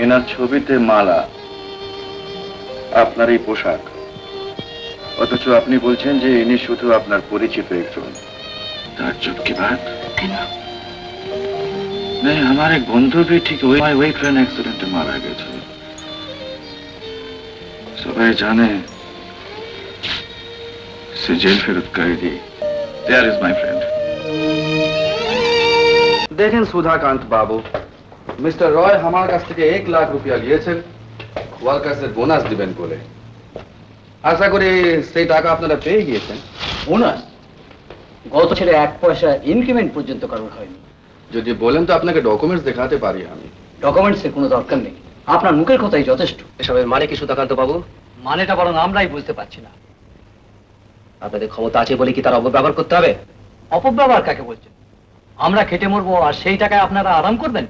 এনার ছবিতে মালা, আপনার এই পোশাক, অথচ আপনি বলছেন যে ইনি শুধু আপনার পরিচিত একজন। ताज्जुब की बात। नहीं, हमारे एक बंधु भी ठीक वही ट्रेन एक्सीडेंट में मारा गया था। सबाई जाने से जेल फेरत कर दी। There is my friend. देखें सुधाकांत बाबू, मिस्टर रॉय हमारे काछ থেকে 1 লাখ রুপিয়া নিয়েছেন ওয়ার্কার্সের বোনাস দিবেন বলে। আশা করি সেই টাকা আপনারা পেয়ে গিয়েছেন। বোনাস গত ছেলে 1 পয়সা ইনক্রিমেন্ট পর্যন্ত কারোর হয়নি। যদি বলেন তো আপনাকে ডকুমেন্টস দেখাতে পারি আমি। ডকুমেন্টসের কোনো দরকার নেই, আপনার মুখের কথাই যথেষ্ট। এসবের মানে কি সুধাকান্ত বাবু? মানেটা বরং আমরাই বুঝতে পারছি না। আপনাদের ক্ষমতা আছে বলে কি তার অপব্যবহার করতে হবে? অপব্যবহার কাকে বলছেন? আমরা খেটে মরবো আর সেই টাকায় আপনারা আরাম করবেন?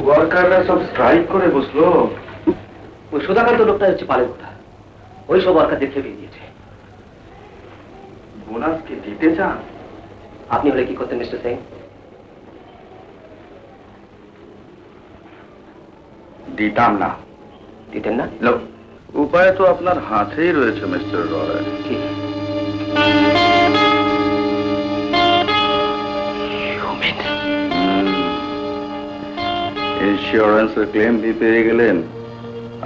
ওয়ার্কাররা সব স্ট্রাইক করে বসলো। ওই সুধাকান্ত লোকটা হচ্ছে পালের কথা, ওই সব ওয়ার্কারদের খেপিয়ে দিয়েছে। বোনাস কি দিতে চান? আপনি হলে কি করতেন মিস্টার সিং? দিতাম না। দিতেন না? উপায় তো আপনার হাতেই রয়েছে মিস্টার রয়। কি? ইন্স্যুরেন্সের ক্লেম भी পেয়ে গেলেন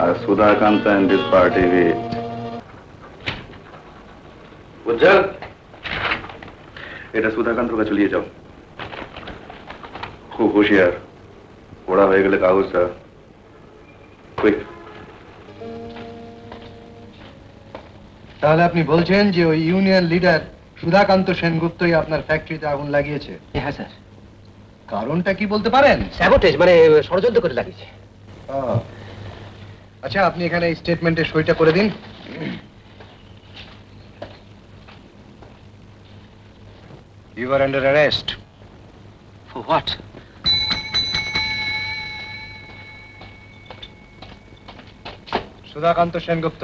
আর Sudhakanta and this party with Ujjwal, এটা সুধাকান্তর কাছে নিয়ে যাও। খুব হুঁশিয়ার, ওরা হয়ে গেলে কাগজটা কুইক। তাহলে আপনি বলছেন যে ওই ইউনিয়ন লিডার সুধাকান্ত সেনগুপ্তই আপনার ফ্যাক্টরিতে আগুন লাগিয়েছে? হ্যাঁ স্যার। কারণটা কি বলতে পারেন? স্যাবোটেজ মানে ষড়যন্ত্র করে লাগিয়েছে। আচ্ছা, আপনি এখানে এই স্টেটমেন্টে সইটা করে দিন। You are under arrest. For what? Sudhakanta Sengupta.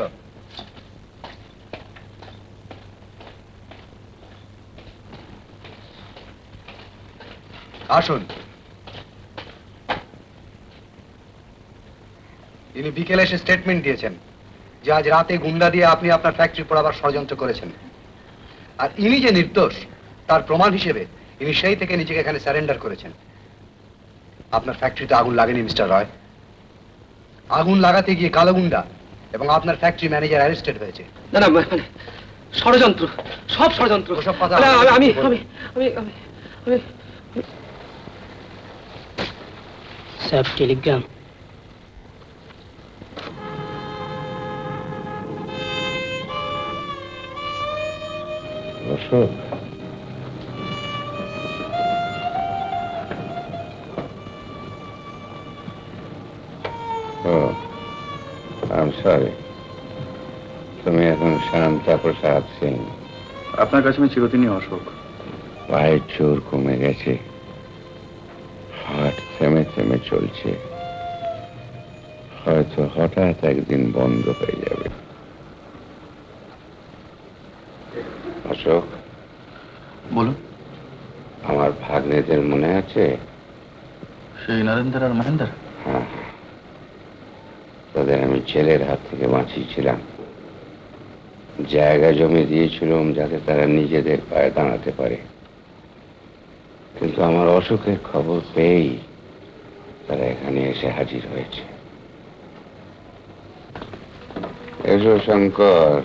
আসুন। তিনি বিকেলে এসে স্টেটমেন্ট দিয়েছেন যে আজ রাতে গুন্ডা দিয়ে আপনি আপনার ফ্যাক্টরি পোড়াবার ষড়যন্ত্র করেছেন, আর ইনি যে নির্দোষ তার প্রমাণ হিসেবে ইনি সেই থেকে নিজেকে এখানে সারেন্ডার করেছেন। আপনার ফ্যাক্টরিতে আগুন লাগেনি মিস্টার রয়। আগুন লাগাতে গিয়ে কালো গুন্ডা এবং আপনার ফ্যাক্টরি ম্যানেজার অ্যারেস্টেড হয়েছে। না না, মানে ষড়যন্ত্র, সব ষড়যন্ত্র। ওসব কথা আমি sir, Telegram. Ashok, I'm sorry. তুমি এখন শান্তা প্রসাদ সিং। আপনার কাছে আমি চিরদিনই অশোক। পায়ের জোর কমে গেছে, হার্ট থেমে থেমে চলছে, হয়তো হঠাৎ একদিন বন্ধ হয়ে যাবে। অশোক, বলুন। আমার ভাগ্নেদের মনে আছে? সেই নরেন্দ্র আর মহেন্দ্র? হ্যাঁ, তাদের আমি ছেলের হাত থেকে বাঁচিয়েছিলাম। জায়গা জমি দিয়েছিলাম যাতে তারা নিজেদের পায়ে দাঁড়াতে পারে, কিন্তু আমার অসুখের খবর পেয়েই তারা এখানে এসে হাজির হয়েছে। এসো শঙ্কর।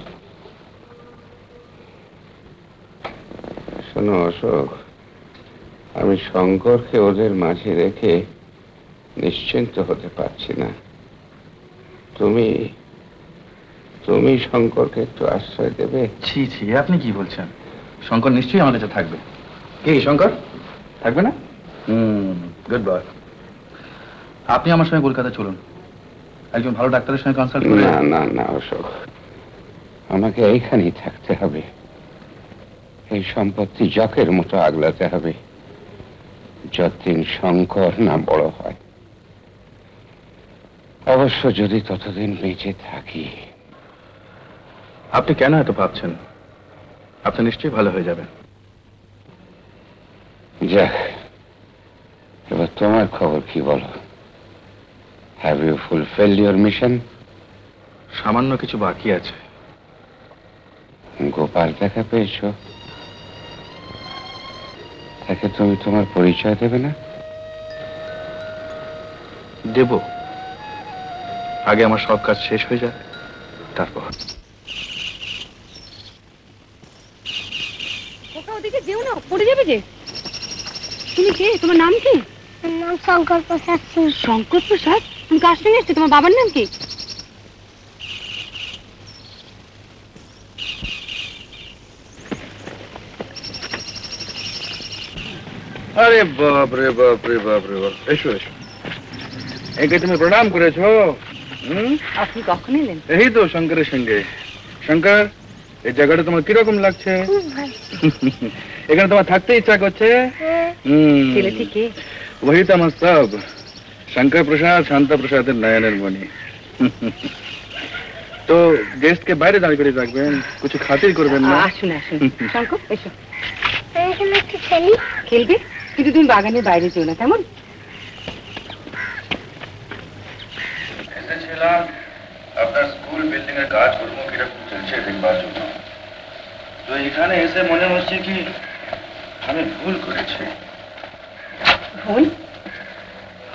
শোনো অশোক, আমি শঙ্করকে ওদের মাঝে রেখে নিশ্চিন্ত হতে পারছি না। তুমি তুমি শঙ্করকে একটু আশ্রয় দেবে? ছি ছি, আপনি কি বলছেন? শঙ্কর নিশ্চয়ই আমার কাছে থাকবে। কি শঙ্কর থাকবে না? Good boy. আপনি আমার সঙ্গে কলকাতা চলুন, একজন ভালো ডাক্তারের সঙ্গে কনসাল্ট করে। না না না অশোক, আমাকে এইখানেই থাকতে হবে। এই সম্পত্তি জকের মতো আগলাতে হবে যতদিন শঙ্কর না বড় হয়। অবশ্য যদি ততদিন বেঁচে থাকি। আপনি কেন এত ভাবছেন? আপনি নিশ্চয়ই ভালো হয়ে যাবেন। যাক, এবার তোমার খবর কি বলো? Have you fulfilled your mission? সামান্য কিছু বাকি আছে। গোপাল দেখা পেয়েছো? তাকে তুমি তোমার পরিচয় দেবে না? দেব, আগে আমার সব কাজ শেষ হয়ে যাক, তারপর। ওদিকে যেও না, পড়ে যাবে যে। তুমি কে? তোমার নাম কি? নাম শঙ্কর প্রসাদ সিং। শঙ্কর প্রসাদ? তুমি কার সঙ্গে এসছো? তোমার বাবার নাম কি? আরে বাপ রে বাপ রে বাপ রে বাপ, এসো এসো। একে তুমি প্রণাম করেছো? আপনি কখন এলেন? এই তো শঙ্করের সঙ্গে। শঙ্কর, এই জায়গাটা তোমার কিরকম লাগছে? এখানে তোমার থাকতে ইচ্ছা করছে? ছেলেটি কে? वही तो আমার সব, শঙ্কর প্রসাদ, শান্ত প্রসাদের নয়নের মণি। তো গেস্টকে বাইরে দাঁড়িয়ে করে রাখবেন, কিছু খাতির করবেন না। আসুন আসুন শঙ্কর, এসো। এখানে একটু খেলি। খেলবে? কিন্তু তুমি বাগানের বাইরে যেও না, কেমন? এসেছিলাম আপনার স্কুল বিল্ডিং এর কাজ কর্ম কিরকম চলছে দেখবার জন্য। তো এখানে এসে মনে হচ্ছে কি আমি ভুল করেছি। ভুল?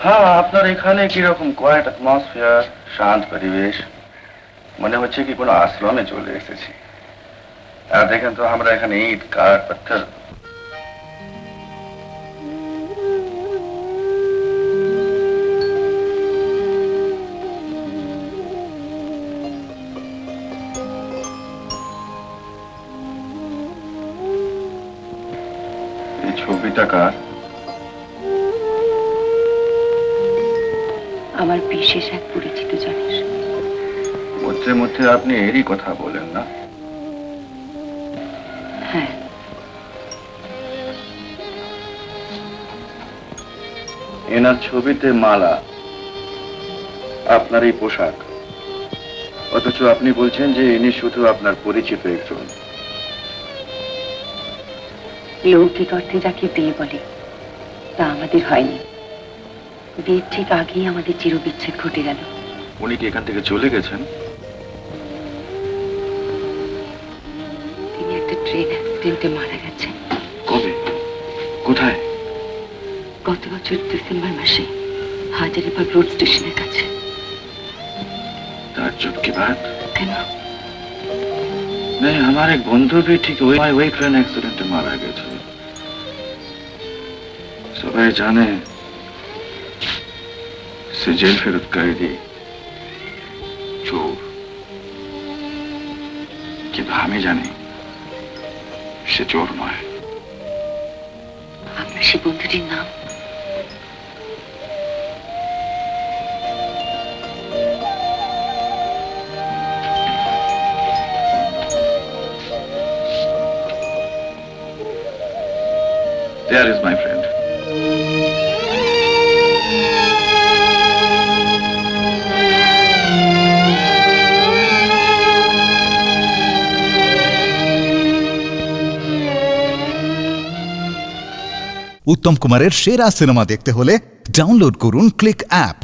হ্যাঁ, আপনার এখানে কিরকম কোয়াইট অ্যাটমসফিয়ার, শান্ত পরিবেশ, মনে হচ্ছে কি কোনো আশ্রমে চলে এসেছি। আর দেখেন তো আমরা এখানে ইট কাঠ পাথর। এই ছবিটা কার? আমার বিশেষ এক পরিচিত জনের। মধ্যে মধ্যে আপনি এরই কথা বলেন না? হ্যাঁ। এনার ছবিতে মালা, আপনার এই পোশাক, অথচ আপনি বলছেন যে ইনি শুধু আপনার পরিচিত একজন। লৌকিক অর্থে যাকে বিয়ে বলে তা আমাদের হয়নি। বিয়ের ঠিক আগেই আমাদের চিরবিচ্ছেদ ঘটে গেল। উনি কি এখান থেকে চলে গেছেন? তিনি একটা ট্রেন অ্যাক্সিডেন্টে মারা গেছেন। কবে? কোথায়? গত বছর ডিসেম্বর মাসে হাজারিবাগ রোড স্টেশনের কাছে। ताज्जुब की बात? কেন? नहीं, हमारे एक बंधु भी ठीक वही ट्रेन एक्सीडेंट में मारा गया था। सबाई जाने से जेल फेरत कैदी चोर, কিন্তু আমি জানি সে চোর নয়। আপনার সে বন্ধুটির নাম? There is my friend. উত্তম কুমারের সেরা সিনেমা দেখতে হলে ডাউনলোড করুন ক্লিক অ্যাপ।